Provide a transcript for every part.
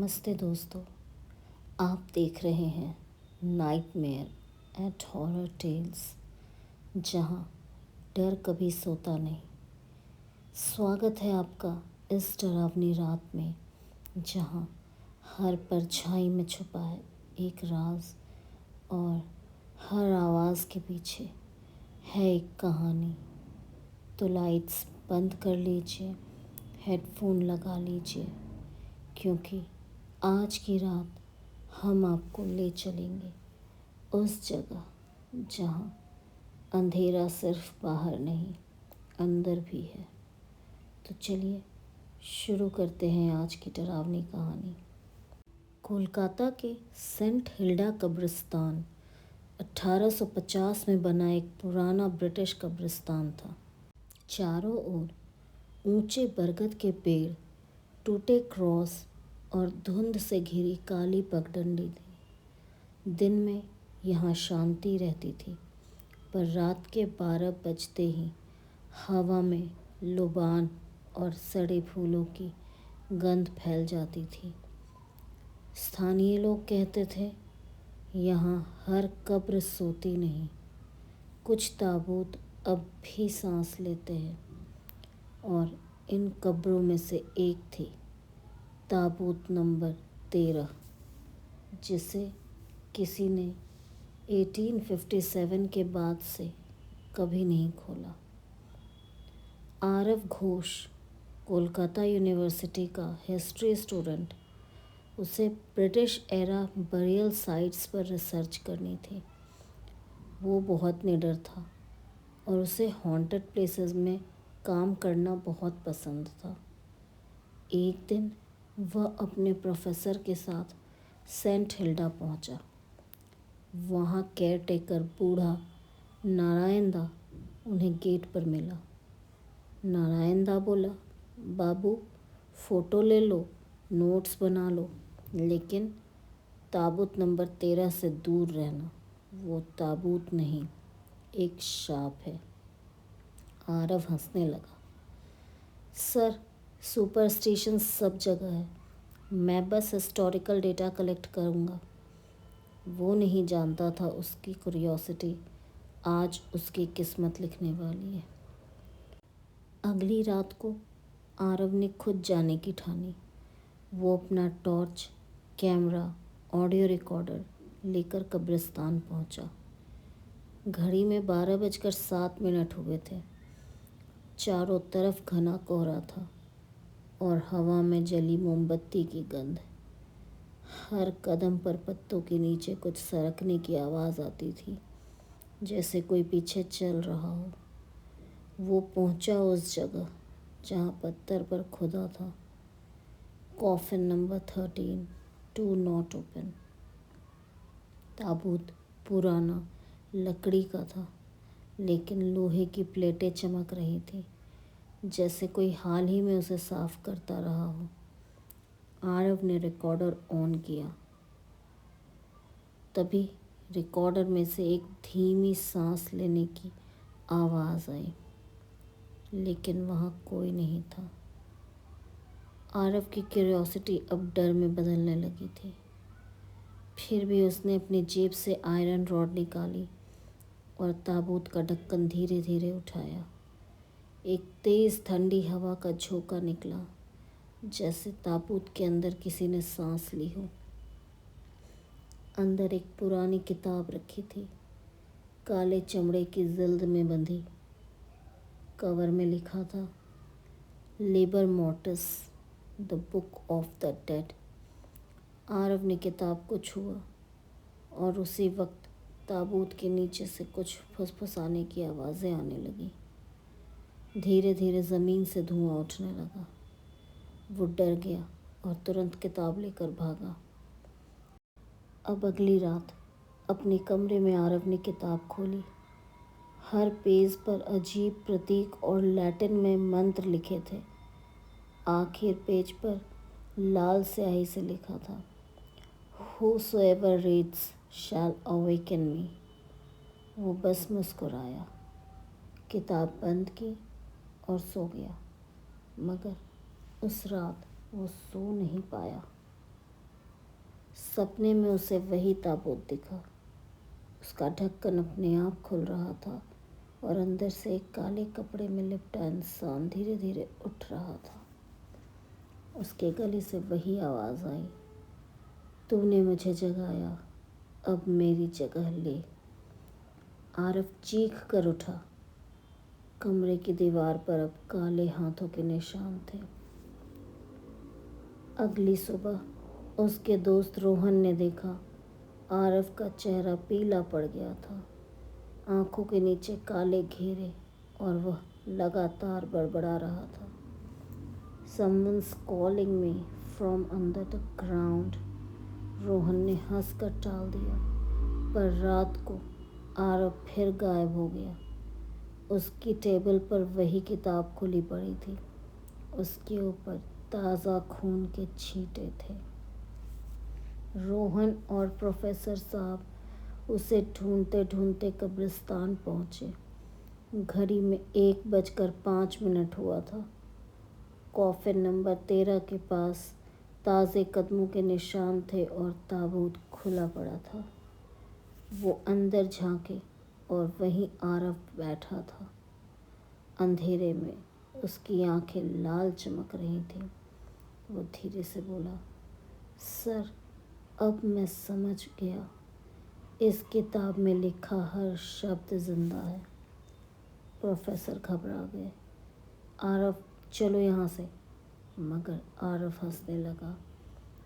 नमस्ते दोस्तों। आप देख रहे हैं नाइटमेयर एट हॉरर टेल्स, जहां डर कभी सोता नहीं। स्वागत है आपका इस डरावनी रात में, जहां हर परछाई में छुपा है एक राज और हर आवाज़ के पीछे है एक कहानी। तो लाइट्स बंद कर लीजिए, हेडफोन लगा लीजिए, क्योंकि आज की रात हम आपको ले चलेंगे उस जगह जहां अंधेरा सिर्फ बाहर नहीं, अंदर भी है। तो चलिए शुरू करते हैं आज की डरावनी कहानी। कोलकाता के सेंट हिल्डा कब्रिस्तान 1850 में बना एक पुराना ब्रिटिश कब्रिस्तान था। चारों ओर ऊंचे बरगद के पेड़, टूटे क्रॉस और धुंध से घिरी काली पगडंडी थी। दिन में यहाँ शांति रहती थी, पर रात के 12 बजते ही हवा में लुबान और सड़े फूलों की गंध फैल जाती थी। स्थानीय लोग कहते थे, यहाँ हर कब्र सोती नहीं, कुछ ताबूत अब भी सांस लेते हैं। और इन कब्रों में से एक थी ताबूत नंबर 13, जिसे किसी ने 1857 के बाद से कभी नहीं खोला। आरव घोष कोलकाता यूनिवर्सिटी का हिस्ट्री स्टूडेंट, उसे ब्रिटिश एरा बरियल साइट्स पर रिसर्च करनी थी। वो बहुत निडर था और उसे हॉन्टेड प्लेसेस में काम करना बहुत पसंद था। एक दिन वह अपने प्रोफेसर के साथ सेंट हिल्डा पहुंचा। वहाँ केयर टेकर बूढ़ा नारायण दा उन्हें गेट पर मिला। नारायण दा बोला, बाबू फ़ोटो ले लो, नोट्स बना लो, लेकिन ताबूत नंबर 13 से दूर रहना। वो ताबूत नहीं, एक शाप है। आरव हंसने लगा। सर, सुपरस्टिशन सब जगह है, मैं बस हिस्टोरिकल डेटा कलेक्ट करूँगा। वो नहीं जानता था उसकी क्यूरियोसिटी आज उसकी किस्मत लिखने वाली है। अगली रात को आरव ने खुद जाने की ठानी। वो अपना टॉर्च, कैमरा, ऑडियो रिकॉर्डर लेकर कब्रिस्तान पहुंचा। घड़ी में 12:07 हुए थे। चारों तरफ घना कोहरा था और हवा में जली मोमबत्ती की गंध। हर कदम पर पत्तों के नीचे कुछ सरकने की आवाज़ आती थी, जैसे कोई पीछे चल रहा हो। वो पहुंचा उस जगह जहां पत्थर पर खुदा था, coffin number 13, to not open. ताबूत पुराना लकड़ी का था, लेकिन लोहे की प्लेटें चमक रही थी, जैसे कोई हाल ही में उसे साफ करता रहा हो। आरव ने रिकॉर्डर ऑन किया। तभी रिकॉर्डर में से एक धीमी सांस लेने की आवाज़ आई, लेकिन वहाँ कोई नहीं था। आरव की क्यूरियोसिटी अब डर में बदलने लगी थी। फिर भी उसने अपनी जेब से आयरन रॉड निकाली और ताबूत का ढक्कन धीरे धीरे उठाया। एक तेज़ ठंडी हवा का झोंका निकला, जैसे ताबूत के अंदर किसी ने सांस ली हो। अंदर एक पुरानी किताब रखी थी, काले चमड़े की जिल्द में बंधी। कवर में लिखा था, Libre mortis, the book of the dead. Aarav ने किताब को छुआ और उसी वक्त ताबूत के नीचे से कुछ फुसफुसाने की आवाज़ें आने लगीं। धीरे धीरे ज़मीन से धुआं उठने लगा। वो डर गया और तुरंत किताब लेकर भागा। अब अगली रात अपने कमरे में आरव ने किताब खोली। हर पेज पर अजीब प्रतीक और लैटिन में मंत्र लिखे थे। आखिर पेज पर लाल स्याही से लिखा था, Whosoever reads shall awaken me। वो बस मुस्कुराया, किताब बंद की और सो गया। मगर उस रात वो सो नहीं पाया। सपने में उसे वही ताबूत दिखा। उसका ढक्कन अपने आप खुल रहा था और अंदर से एक काले कपड़े में लिपटा इंसान धीरे धीरे उठ रहा था। उसके गले से वही आवाज़ आई, तूने मुझे जगाया, अब मेरी जगह ले। आरव चीख कर उठा। कमरे की दीवार पर अब काले हाथों के निशान थे। अगली सुबह उसके दोस्त रोहन ने देखा आरव का चेहरा पीला पड़ गया था, आंखों के नीचे काले घेरे, और वह लगातार बड़बड़ा रहा था। Someone's calling me from under the ground। Rohan ने हंसकर टाल दिया, पर रात को आरव फिर गायब हो गया। उसकी टेबल पर वही किताब खुली पड़ी थी। उसके ऊपर ताज़ा खून के छींटे थे। रोहन और प्रोफेसर साहब उसे ढूंढते ढूंढते कब्रिस्तान पहुँचे। घड़ी में 1:05 हुआ था। कॉफिन नंबर 13 के पास ताज़े कदमों के निशान थे और ताबूत खुला पड़ा था। वो अंदर झांके और वहीं आरव बैठा था। अंधेरे में उसकी आंखें लाल चमक रही थीं। वो धीरे से बोला, सर, अब मैं समझ गया। इस किताब में लिखा हर शब्द जिंदा है। प्रोफेसर घबरा गए। आरव, चलो यहाँ से। मगर आरव हंसने लगा।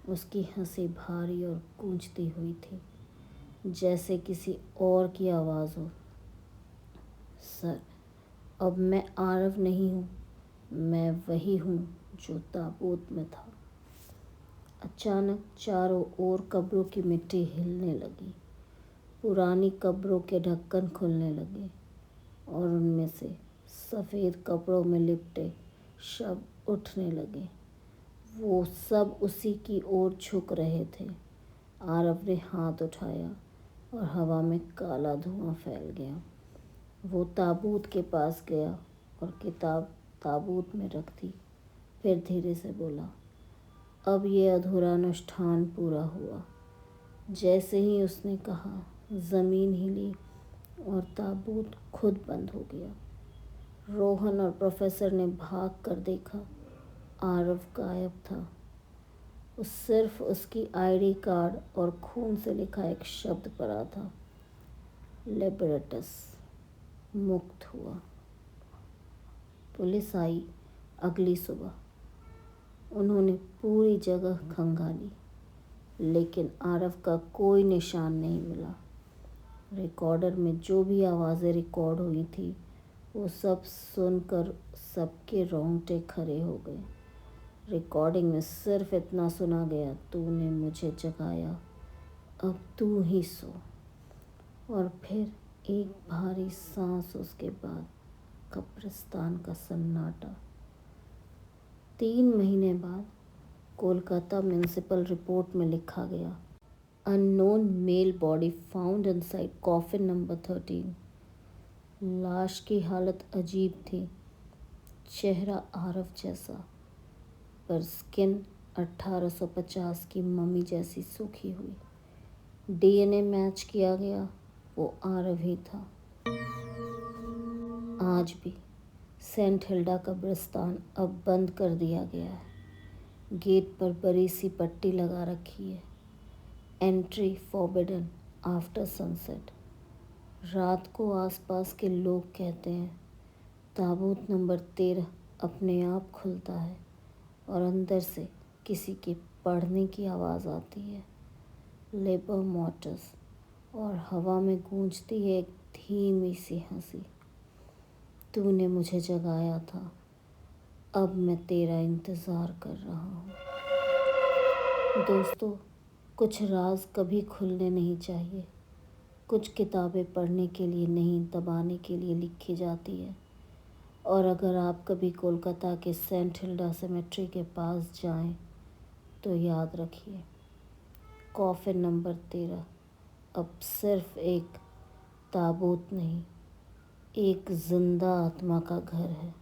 उसकी हंसी भारी और गूंजती हुई थी, जैसे किसी और की आवाज़ हो। सर, अब मैं आरव नहीं हूँ, मैं वही हूँ जो ताबूत में था। अचानक चारों ओर कब्रों की मिट्टी हिलने लगी। पुरानी कब्रों के ढक्कन खुलने लगे और उनमें से सफ़ेद कपड़ों में लिपटे शव उठने लगे। वो सब उसी की ओर झुक रहे थे। आरव ने हाथ उठाया और हवा में काला धुआं फैल गया। वो ताबूत के पास गया और किताब ताबूत में रख दी। फिर धीरे से बोला, अब ये अधूरा अनुष्ठान पूरा हुआ। जैसे ही उसने कहा, ज़मीन हिली और ताबूत खुद बंद हो गया। रोहन और प्रोफेसर ने भाग कर देखा, आरव गायब था। उस सिर्फ उसकी आईडी कार्ड और खून से लिखा एक शब्द पड़ा था, लिबरेटस, मुक्त हुआ। पुलिस आई अगली सुबह। उन्होंने पूरी जगह खंगाली, लेकिन आरव का कोई निशान नहीं मिला। रिकॉर्डर में जो भी आवाज़ें रिकॉर्ड हुई थी, वो सब सुनकर सबके रोंगटे खड़े हो गए। रिकॉर्डिंग में सिर्फ इतना सुना गया, तूने मुझे जगाया, अब तू ही सो। और फिर एक भारी सांस, उसके बाद कब्रिस्तान का सन्नाटा। 3 महीने बाद कोलकाता म्यूनिसिपल रिपोर्ट में लिखा गया, unknown male body found inside coffin number 13। लाश की हालत अजीब थी। चेहरा आरव जैसा, पर स्किन 1850 की मम्मी जैसी सूखी हुई। डीएनए मैच किया गया, वो आरव ही था। आज भी सेंट हिल्डा कब्रिस्तान अब बंद कर दिया गया है। गेट पर बड़ी सी पट्टी लगा रखी है, एंट्री फॉरबिडन आफ्टर सनसेट। रात को आसपास के लोग कहते हैं ताबूत नंबर 13 अपने आप खुलता है और अंदर से किसी के पढ़ने की आवाज़ आती है, लेबर मोर्टिस, और हवा में गूंजती है एक धीमी सी हंसी। तूने मुझे जगाया था, अब मैं तेरा इंतज़ार कर रहा हूँ। दोस्तों, कुछ राज कभी खुलने नहीं चाहिए। कुछ किताबें पढ़ने के लिए नहीं, दबाने के लिए लिखी जाती है। और अगर आप कभी कोलकाता के सेंट हिल्डा सेमेट्री के पास जाएं, तो याद रखिए, कॉफिन नंबर 13 अब सिर्फ एक ताबूत नहीं, एक जिंदा आत्मा का घर है।